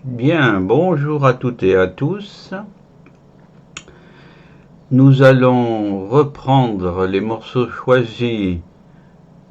Bien, bonjour à toutes et à tous. Nous allons reprendre les morceaux choisis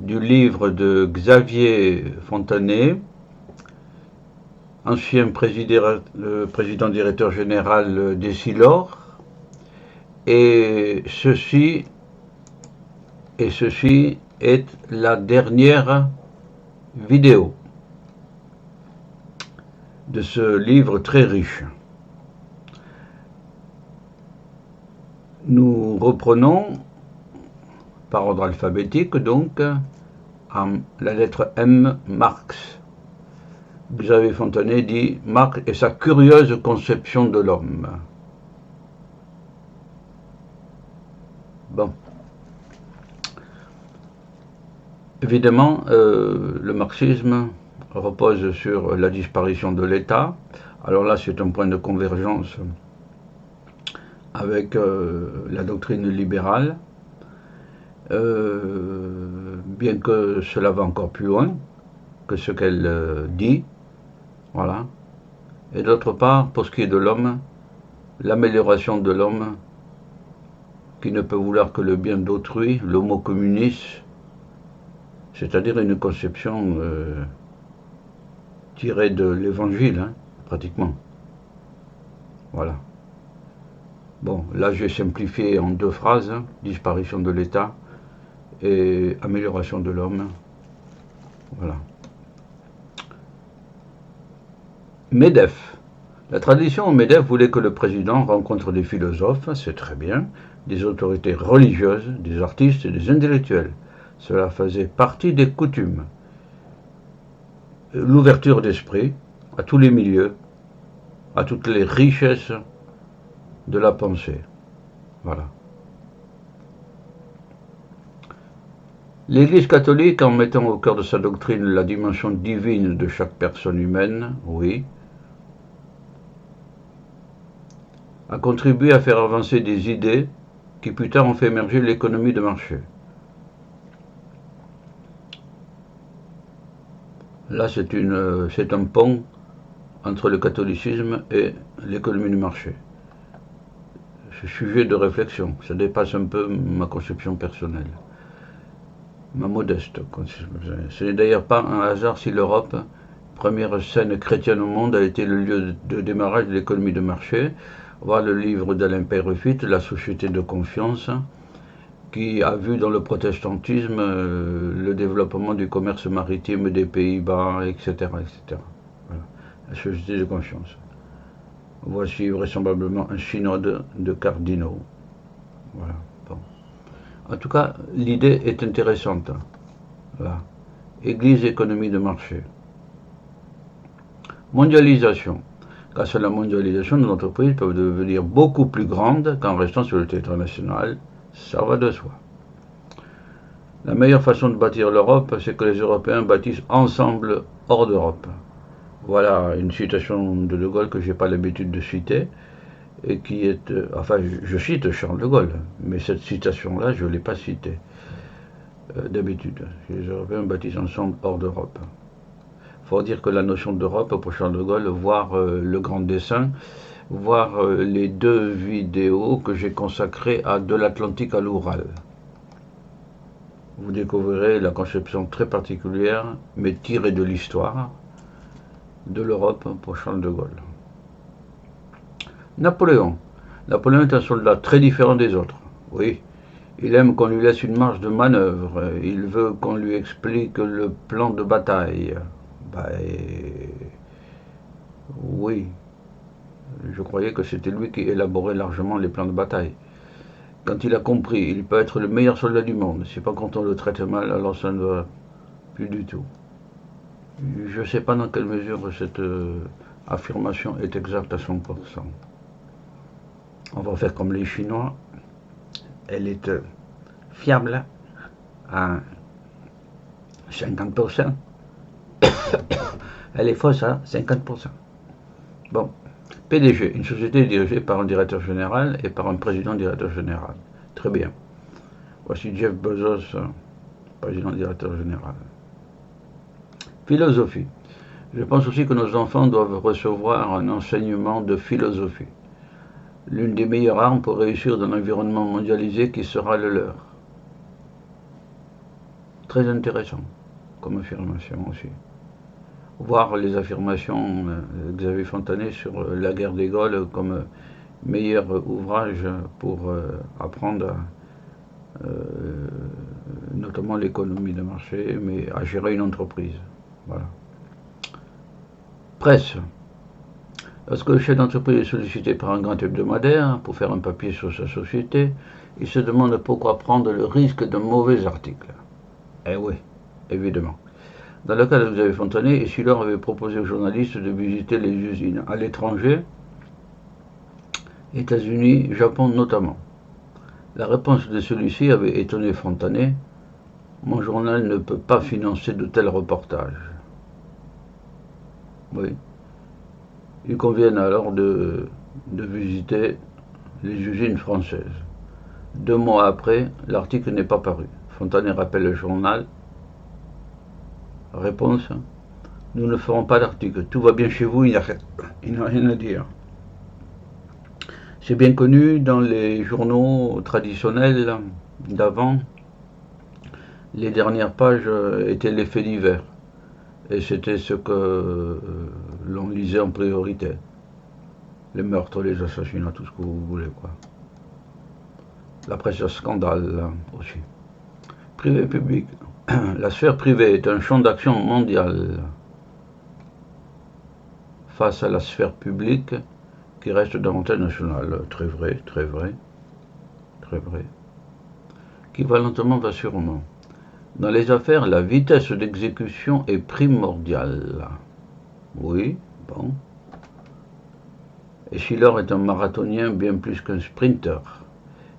du livre de Xavier Fontanet, ancien président directeur général d'Essilor, et ceci est la dernière vidéo de ce livre très riche. Nous reprenons par ordre alphabétique donc la lettre M, Marx. Xavier Fontanet dit Marx et sa curieuse conception de l'homme. Bon. Évidemment, le marxisme repose sur la disparition de l'État. Alors là, c'est un point de convergence avec la doctrine libérale, bien que cela va encore plus loin que ce qu'elle dit. Voilà. Et d'autre part, pour ce qui est de l'homme, l'amélioration de l'homme, qui ne peut vouloir que le bien d'autrui, l'homo communis, c'est-à-dire une conception tirée de l'évangile, pratiquement. Voilà. Bon, là j'ai simplifié en deux phrases, disparition de l'État et amélioration de l'homme. Voilà. MEDEF. La tradition MEDEF voulait que le président rencontre des philosophes, c'est très bien, des autorités religieuses, des artistes et des intellectuels. Cela faisait partie des coutumes. L'ouverture d'esprit à tous les milieux, à toutes les richesses de la pensée. Voilà. L'Église catholique, en mettant au cœur de sa doctrine la dimension divine de chaque personne humaine, oui, a contribué à faire avancer des idées qui plus tard ont fait émerger l'économie de marché. Là, c'est un pont entre le catholicisme et l'économie du marché. C'est sujet de réflexion, ça dépasse un peu ma conception personnelle, ma modeste conception personnelle. Ce n'est d'ailleurs pas un hasard si l'Europe, première scène chrétienne au monde, a été le lieu de démarrage de l'économie de marché. Voir le livre d'Alain Peyrefitte, La société de confiance, qui a vu dans le protestantisme le développement du commerce maritime des Pays-Bas, etc. etc. Voilà. La société de confiance. Voici vraisemblablement un synode de cardinaux. Voilà. Bon. En tout cas, l'idée est intéressante. Voilà. Église, économie de marché. Mondialisation. Grâce à la mondialisation, nos entreprises peuvent devenir beaucoup plus grandes qu'en restant sur le territoire national. Ça va de soi. La meilleure façon de bâtir l'Europe, c'est que les Européens bâtissent ensemble hors d'Europe. Voilà une citation de Gaulle que je n'ai pas l'habitude de citer, et qui est... enfin, je cite Charles de Gaulle, mais cette citation-là, je ne l'ai pas citée d'habitude. Les Européens bâtissent ensemble hors d'Europe. Il faut dire que la notion d'Europe, pour Charles de Gaulle, voir le grand dessin, voir les deux vidéos que j'ai consacrées à De l'Atlantique à l'Oural. Vous découvrirez la conception très particulière, mais tirée de l'histoire, de l'Europe pour Charles de Gaulle. Napoléon. Napoléon est un soldat très différent des autres. Oui, il aime qu'on lui laisse une marge de manœuvre. Il veut qu'on lui explique le plan de bataille. Oui, je croyais que c'était lui qui élaborait largement les plans de bataille. Quand il a compris, il peut être le meilleur soldat du monde. Si pas quand on le traite mal, alors ça ne va plus du tout. Je ne sais pas dans quelle mesure cette affirmation est exacte à 100%. On va faire comme les Chinois. Elle est fiable à 50%. Elle est fausse à 50%. Bon. PDG, une société dirigée par un directeur général et par un président directeur général. Très bien. Voici Jeff Bezos, président directeur général. Philosophie. Je pense aussi que nos enfants doivent recevoir un enseignement de philosophie, l'une des meilleures armes pour réussir dans l'environnement mondialisé qui sera le leur. Très intéressant comme affirmation aussi. Voir les affirmations de Xavier Fontanet sur la guerre des Gaules comme meilleur ouvrage pour apprendre notamment l'économie de marché, mais à gérer une entreprise. Voilà. Presse. Lorsque le chef d'entreprise est sollicité par un grand hebdomadaire pour faire un papier sur sa société, il se demande pourquoi prendre le risque d'un mauvais article. Eh oui, évidemment. Dans le cas de Xavier Fontanet, Essilor avait proposé aux journalistes de visiter les usines à l'étranger, États-Unis, Japon notamment. La réponse de celui-ci avait étonné Fontanet. Mon journal ne peut pas financer de tels reportages. Oui. Il convient alors de visiter les usines françaises. 2 mois après, l'article n'est pas paru. Fontanet rappelle le journal. Réponse: nous ne ferons pas d'article. Tout va bien chez vous, il n'y a rien à dire. C'est bien connu dans les journaux traditionnels d'avant. Les dernières pages étaient les faits divers. Et c'était ce que l'on lisait en priorité. Les meurtres, les assassinats, tout ce que vous voulez, quoi. La presse à scandale aussi. Privé public. La sphère privée est un champ d'action mondial face à la sphère publique qui reste davantage nationale. Très vrai, très vrai, très vrai. Qui va lentement, va sûrement. Dans les affaires, la vitesse d'exécution est primordiale. Oui, bon. Essilor est un marathonien bien plus qu'un sprinter.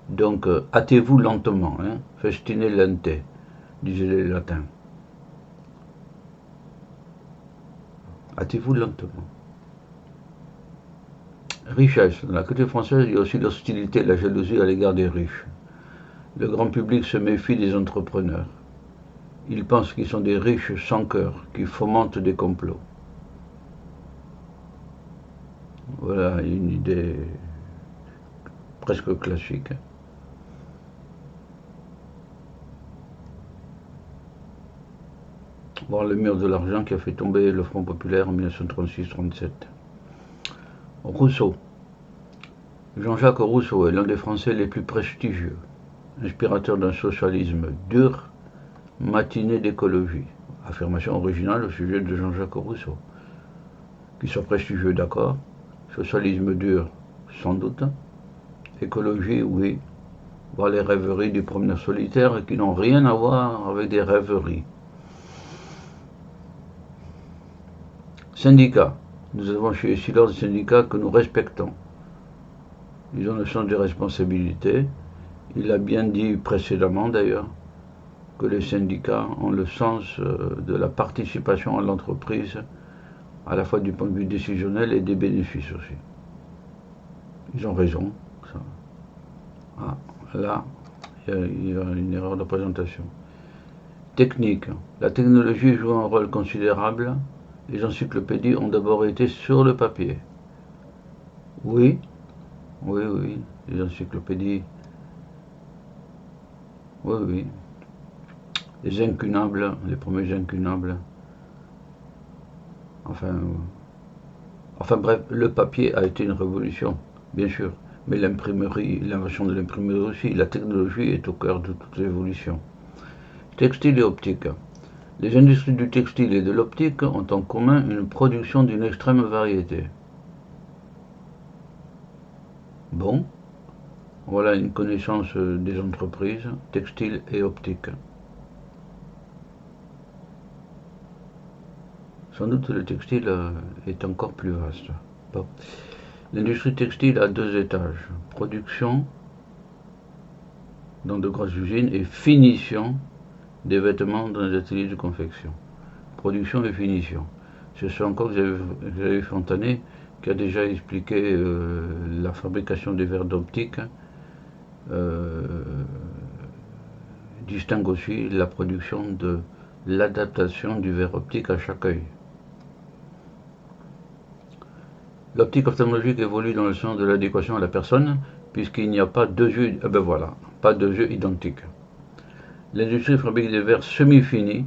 Donc, hâtez-vous lentement, hein, festine lente, disaient les latins. Hâtez-vous lentement. Richesse. Dans la culture française, il y a aussi l'hostilité et la jalousie à l'égard des riches. Le grand public se méfie des entrepreneurs. Ils pensent qu'ils sont des riches sans cœur, qui fomentent des complots. Voilà une idée presque classique. Voir le mur de l'argent qui a fait tomber le Front populaire en 1936-37. Rousseau. Jean-Jacques Rousseau est l'un des Français les plus prestigieux, inspirateur d'un socialisme dur, matiné d'écologie. Affirmation originale au sujet de Jean-Jacques Rousseau. Qu'il soit prestigieux, d'accord. Socialisme dur, sans doute. Écologie, oui. Voir les rêveries du promeneur solitaire qui n'ont rien à voir avec des rêveries. Syndicats. Nous avons chez Essilor des syndicats que nous respectons. Ils ont le sens des responsabilités. Il a bien dit précédemment d'ailleurs que les syndicats ont le sens de la participation à l'entreprise, à la fois du point de vue décisionnel et des bénéfices aussi. Ils ont raison. Ça. Ah, là, il y a une erreur de présentation. Technique. La technologie joue un rôle considérable. Les encyclopédies ont d'abord été sur le papier. Oui, oui, les encyclopédies. Oui. Les incunables, les premiers incunables. Enfin bref, le papier a été une révolution, bien sûr. Mais l'imprimerie, l'invention de l'imprimerie aussi, la technologie est au cœur de toute l'évolution. Textile et optique. Les industries du textile et de l'optique ont en commun une production d'une extrême variété. Bon, voilà une connaissance des entreprises, textiles et optiques. Sans doute le textile est encore plus vaste. Bon. L'industrie textile a 2 étages. Production dans de grosses usines et finition des vêtements dans les ateliers de confection. Production et finition. Ce sont encore Xavier Fontanet qui a déjà expliqué la fabrication des verres d'optique. Distingue aussi la production de l'adaptation du verre optique à chaque œil. L'optique ophtalmologique évolue dans le sens de l'adéquation à la personne, puisqu'il n'y a pas deux yeux, pas deux yeux identiques. L'industrie fabrique des verres semi-finis,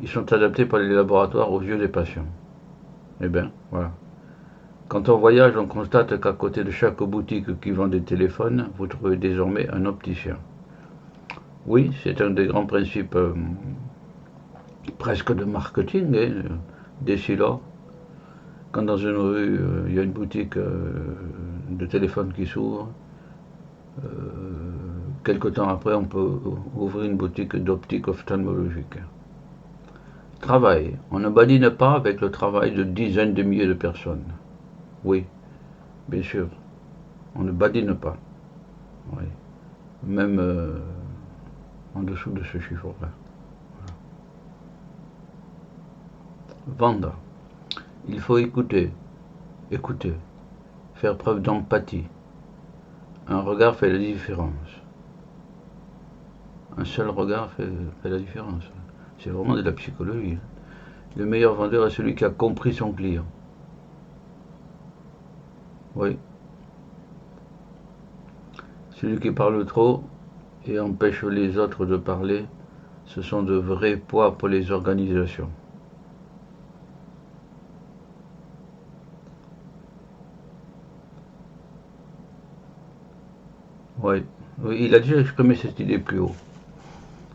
ils sont adaptés par les laboratoires aux yeux des patients. Eh bien, voilà. Quand on voyage, on constate qu'à côté de chaque boutique qui vend des téléphones, vous trouvez désormais un opticien. Oui, c'est un des grands principes presque de marketing, d'ici là. Quand dans une rue, il y a une boutique de téléphone qui s'ouvre, quelque temps après, on peut ouvrir une boutique d'optique ophtalmologique. Travail. On ne badine pas avec le travail de dizaines de milliers de personnes. Oui, bien sûr. On ne badine pas. Oui. Même en dessous de ce chiffre-là. Vendre. Il faut écouter, faire preuve d'empathie. Un regard fait la différence. Un seul regard fait la différence. C'est vraiment de la psychologie. Le meilleur vendeur est celui qui a compris son client. Oui. Celui qui parle trop et empêche les autres de parler, ce sont de vrais poids pour les organisations. Oui. Oui, il a déjà exprimé cette idée plus haut.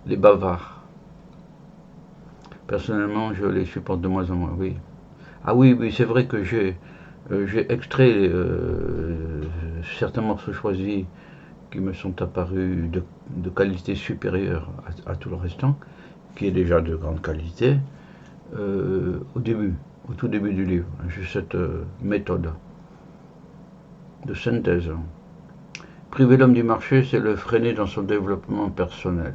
Les bavards. Personnellement, je les supporte de moins en moins, oui. Ah oui, oui, c'est vrai que j'ai extrait certains morceaux choisis qui me sont apparus de qualité supérieure à tout le restant, qui est déjà de grande qualité, au tout début du livre. J'ai cette méthode de synthèse. Priver l'homme du marché, c'est le freiner dans son développement personnel.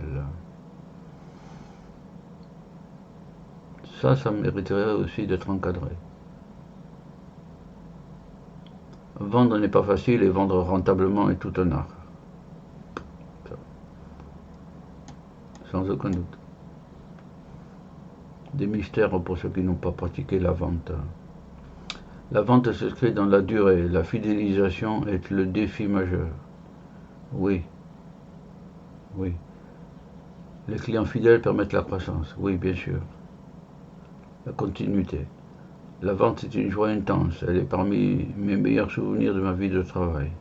Ça mériterait aussi d'être encadré. Vendre n'est pas facile et vendre rentablement est tout un art. Sans aucun doute. Des mystères pour ceux qui n'ont pas pratiqué la vente. La vente s'inscrit dans la durée. La fidélisation est le défi majeur. Oui, oui. Les clients fidèles permettent la croissance. Oui, bien sûr. La continuité. La vente est une joie intense. Elle est parmi mes meilleurs souvenirs de ma vie de travail.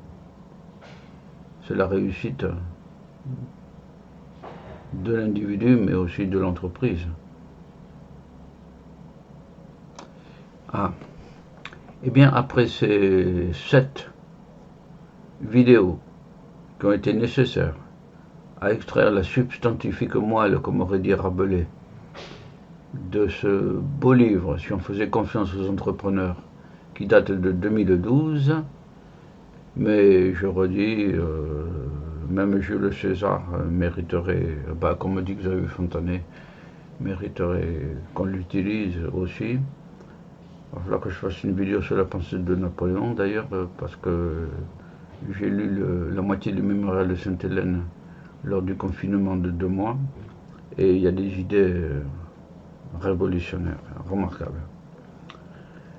C'est la réussite de l'individu, mais aussi de l'entreprise. Ah, eh bien, après ces 7 vidéos qui ont été nécessaires à extraire la substantifique moelle, comme aurait dit Rabelais, de ce beau livre, si on faisait confiance aux entrepreneurs, qui date de 2012, mais je redis, même Jules César mériterait, comme me dit Xavier Fontanet, mériterait qu'on l'utilise aussi. Il va falloir que je fasse une vidéo sur la pensée de Napoléon d'ailleurs, parce que j'ai lu la moitié du mémorial de Sainte-Hélène lors du confinement de 2 mois, et il y a des idées révolutionnaires, remarquables.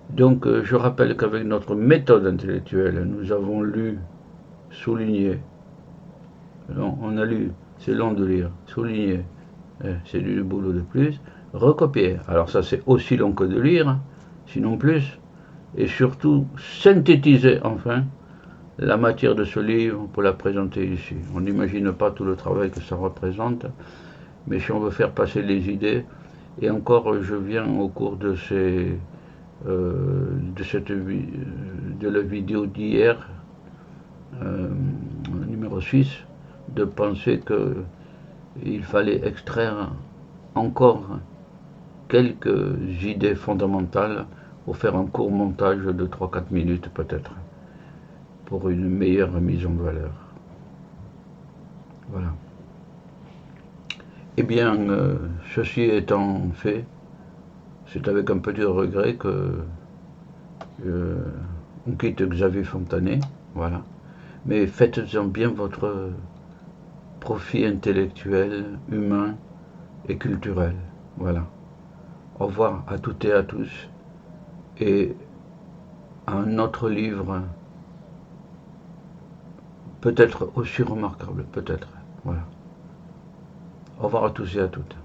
Donc je rappelle qu'avec notre méthode intellectuelle, nous avons lu, souligné, non, on a lu, c'est long de lire, souligné, c'est du boulot de plus, recopier, alors ça c'est aussi long que de lire, sinon plus, et surtout synthétiser enfin la matière de ce livre pour la présenter ici. On n'imagine pas tout le travail que ça représente, mais si on veut faire passer les idées, et encore je viens au cours de la vidéo d'hier, numéro 6, de penser qu'il fallait extraire encore quelques idées fondamentales pour faire un court montage de 3-4 minutes peut-être, pour une meilleure mise en valeur. Voilà. Eh bien, ceci étant fait, c'est avec un petit regret que on quitte Xavier Fontanet, voilà. Mais faites-en bien votre profit intellectuel, humain et culturel. Voilà. Au revoir à toutes et à tous. Et un autre livre, peut-être aussi remarquable, peut-être. Voilà. Au revoir à tous et à toutes.